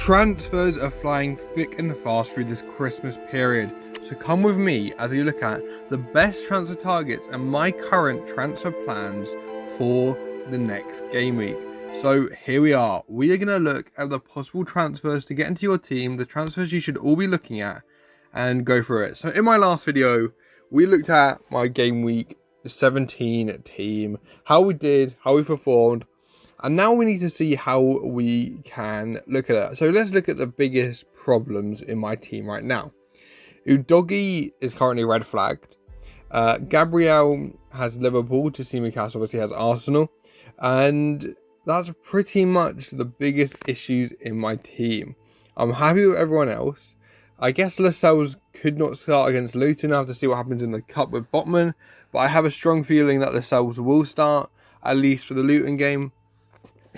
Transfers are flying thick and fast through this Christmas period, so come with me as we look at the best transfer targets and my current transfer plans for the next game week. So here we are. We are going to look at the possible transfers to get into your team, the transfers you should all be looking at, and go through it. So in my last video, we looked at my game week 17 team, how we did, how we performed, and now we need to see how we can look at it. So let's look at the biggest problems in my team right now. Udogie is currently red flagged. Gabriel has Liverpool. Tsimikas obviously has Arsenal. And that's pretty much the biggest issues in my team. I'm happy with everyone else. I guess Lascelles could not start against Luton. I have to see what happens in the cup with Botman. But I have a strong feeling that Lascelles will start, at least for the Luton game.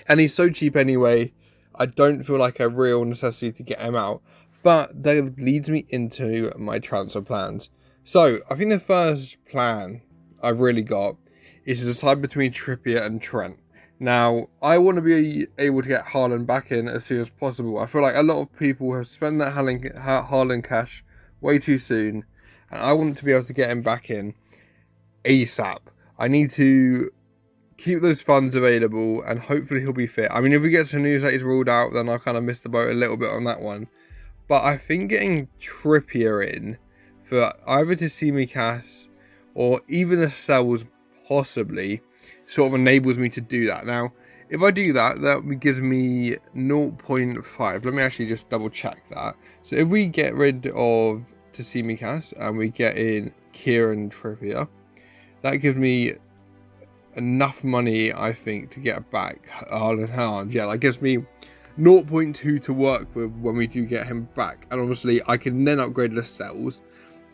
And he's so cheap anyway, I don't feel like a real necessity to get him out. But that leads me into my transfer plans. So, I think the first plan I've really got is to decide between Trippier and Trent. Now, I want to be able to get Haaland back in as soon as possible. I feel like a lot of people have spent that Haaland cash way too soon. And I want to be able to get him back in ASAP. I need to keep those funds available and hopefully he'll be fit. I mean, if we get some news that he's ruled out, then I'll kind of miss the boat a little bit on that one. But I think getting Trippier in for either Tsimikas or even the Lascelles possibly sort of enables me to do that. Now, if I do that, that gives me 0.5. Let me actually just double check that. So if we get rid of Tsimikas and we get in Kieran Trippier, that gives me enough money, I think, to get back Haaland. Yeah, that gives me 0.2 to work with when we do get him back. And obviously, I can then upgrade Lascelles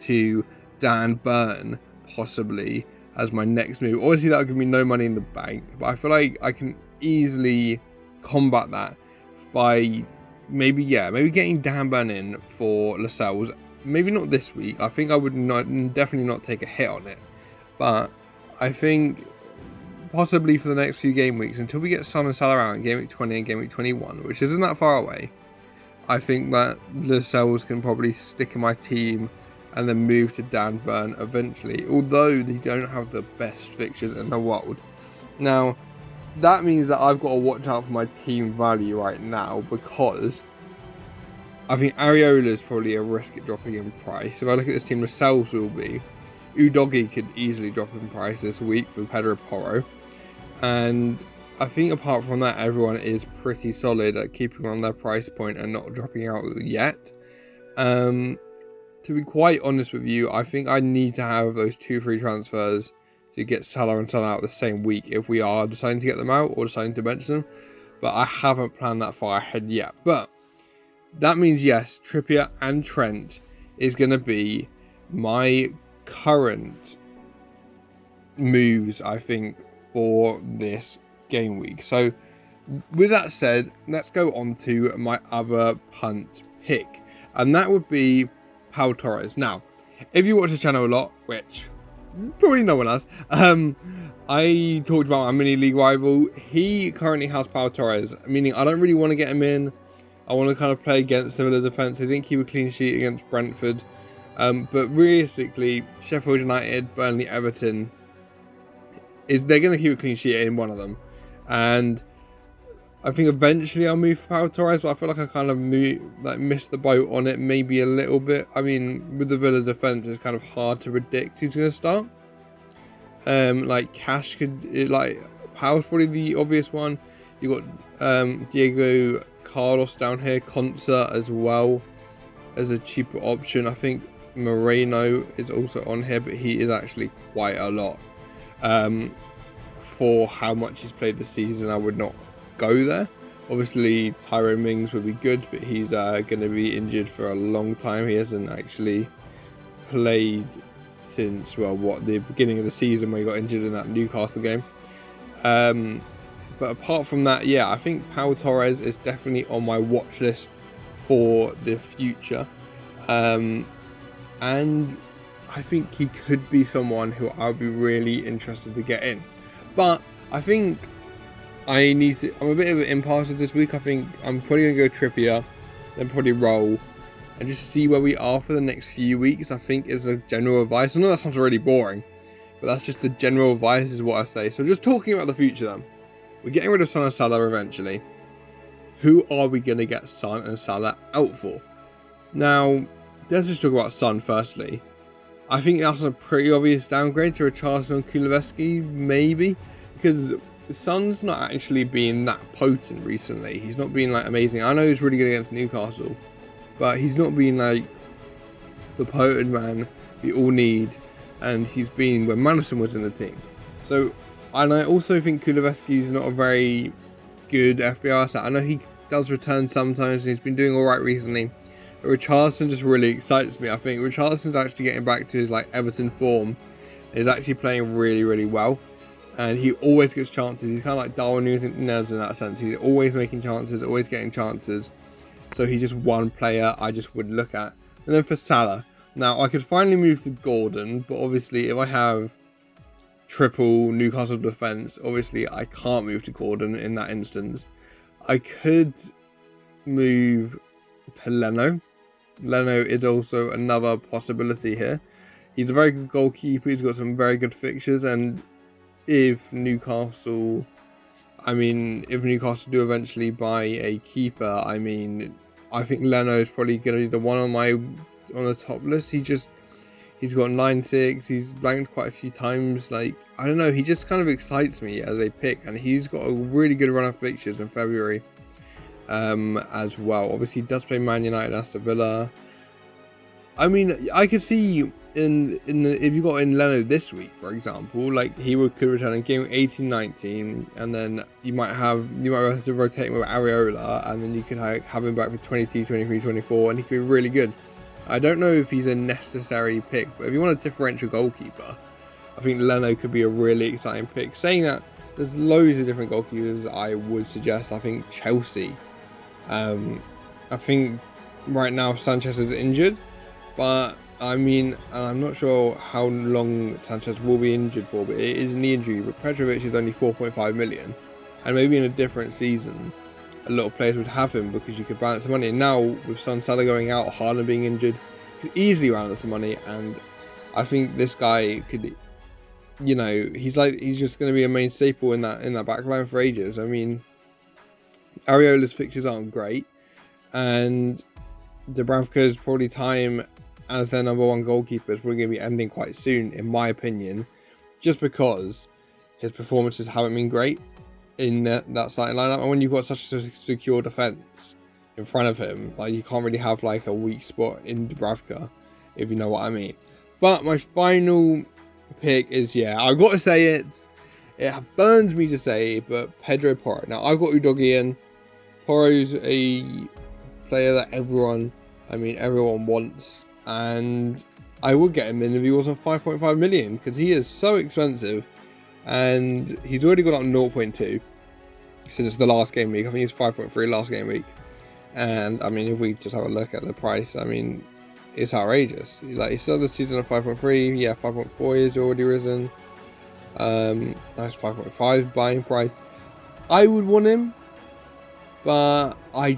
to Dan Burn, possibly, as my next move. Obviously, that'll give me no money in the bank, but I feel like I can easily combat that by maybe getting Dan Burn in for Lascelles. Maybe not this week. I think I would definitely not take a hit on it. But I think possibly for the next few game weeks, until we get Son and Salah out in Game Week 20 and Game Week 21, which isn't that far away, I think that Lascelles can probably stick in my team and then move to Dan Burn eventually, although they don't have the best fixtures in the world. Now, that means that I've got to watch out for my team value right now, because I think Areola is probably a risk at dropping in price. If I look at this team, Lascelles will be. Udogie could easily drop in price this week for Pedro Porro. And I think apart from that, everyone is pretty solid at keeping on their price point and not dropping out yet. To be quite honest with you, I think I need to have those 2 free transfers to get Salah and Salah out the same week if we are deciding to get them out or deciding to bench them. But I haven't planned that far ahead yet. But that means, yes, Trippier and Trent is going to be my current moves, I think, for this game week. So with that said, let's go on to my other punt pick, and that would be Pau Torres. Now, if you watch the channel a lot, which probably no one has, I talked about my mini league rival. He currently has Pau Torres, meaning I don't really want to get him in. I want to kind of play against him in the defence. They didn't keep a clean sheet against Brentford. But realistically, Sheffield United, Burnley, Everton, they're going to keep a clean sheet in one of them. And I think eventually I'll move for Pau Torres, but I feel like I kind of missed the boat on it maybe a little bit. I mean, with the Villa defence, it's kind of hard to predict who's going to start. Like Cash Pau's probably the obvious one. You got Diego Carlos down here, Concert as well as a cheaper option. I think Moreno is also on here, but he is actually quite a lot. For how much he's played this season, I would not go there. Obviously, Tyrone Mings would be good, but he's going to be injured for a long time. He hasn't actually played since, the beginning of the season when he got injured in that Newcastle game. But apart from that, yeah, I think Pau Torres is definitely on my watch list for the future. And I think he could be someone who I'll be really interested to get in. But I think I'm a bit of an impasse this week. I think I'm probably going to go Trippier. then probably roll and just see where we are for the next few weeks, I think is a general advice. I know that sounds really boring, but that's just the general advice is what I say. So just talking about the future then. We're getting rid of Son and Salah eventually. Who are we going to get Son and Salah out for? Now, let's just talk about Son firstly. I think that's a pretty obvious downgrade to Richarlison and Kulusevski, maybe, because Son's not actually been that potent recently. He's not been like amazing. I know he's really good against Newcastle, but he's not been like the potent man we all need, and he's been when Madison was in the team. So, and I also think Kulusevski's not a very good FPL asset. I know he does return sometimes, and he's been doing all right recently. But Richarlison just really excites me. I think Richarlison's actually getting back to his like Everton form. He's actually playing really, really well, and he always gets chances. He's kind of like Darwin Núñez in that sense. He's always making chances, always getting chances. So he's just one player I just would look at. And then for Salah, now I could finally move to Gordon, but obviously if I have triple Newcastle defense, obviously I can't move to Gordon in that instance. I could move to Leno. Leno is also another possibility here. He's a very good goalkeeper. He's got some very good fixtures, and if Newcastle do eventually buy a keeper, I think Leno is probably going to be the one on the top list. He's got 9-6. He's blanked quite a few times. Like, I don't know. He just kind of excites me as a pick, and he's got a really good run of fixtures in February. As well. Obviously, he does play Man United, Aston Villa. I mean, I could see if you got in Leno this week, for example, like could return in game 18-19, and then you might have to rotate him with Areola, and then you could have him back for 22, 23, 24, and he could be really good. I don't know if he's a necessary pick, but if you want a differential goalkeeper, I think Leno could be a really exciting pick. Saying that, there's loads of different goalkeepers I would suggest. I think Chelsea. I think right now Sanchez is injured, but I'm not sure how long Sanchez will be injured for, but it is a knee injury. But Petrovic is only 4.5 million, and maybe in a different season, a lot of players would have him because you could balance the money. And now with Salah going out, Haaland being injured, you could easily balance the money. And I think this guy could, he's just going to be a main staple in that back line for ages. I mean, Areola's fixtures aren't great, and Dubravka's probably time as their number one goalkeeper is probably going to be ending quite soon, in my opinion, just because his performances haven't been great in that starting lineup. And when you've got such a secure defence in front of him, like, you can't really have like a weak spot in Dubravka, if you know what I mean. But my final pick is, I've got to say it. It burns me to say, but Pedro Porro. Now, I've got Udogie in. Porro's a player that everyone wants, and I would get him in if he wasn't 5.5 million, because he is so expensive, and he's already got up 0.2 since it's the last game week. I think it's 5.3 last game week, and I mean, if we just have a look at the price, I mean, it's outrageous. Like, he started the season at 5.3, 5.4 is already risen. That's 5.5 buying price. I would want him, but I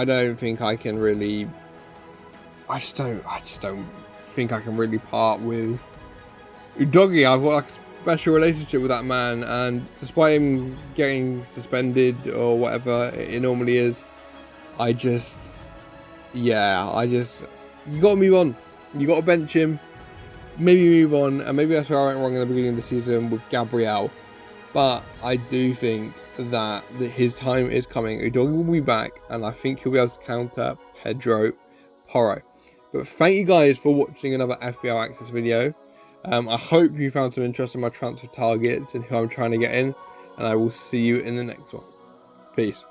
don't think I can really. I just don't think I can really part with Udogie. I've got like a special relationship with that man, and despite him getting suspended or whatever it normally is, you got to move on. You got to bench him. Maybe move on, and maybe that's where I went wrong in the beginning of the season with Gabriel. But I do think that his time is coming. Udogie will be back, and I think he'll be able to counter Pedro Porro. But thank you guys for watching another FPL Access video. I hope you found some interest in my transfer targets and who I'm trying to get in, and I will see you in the next one. Peace.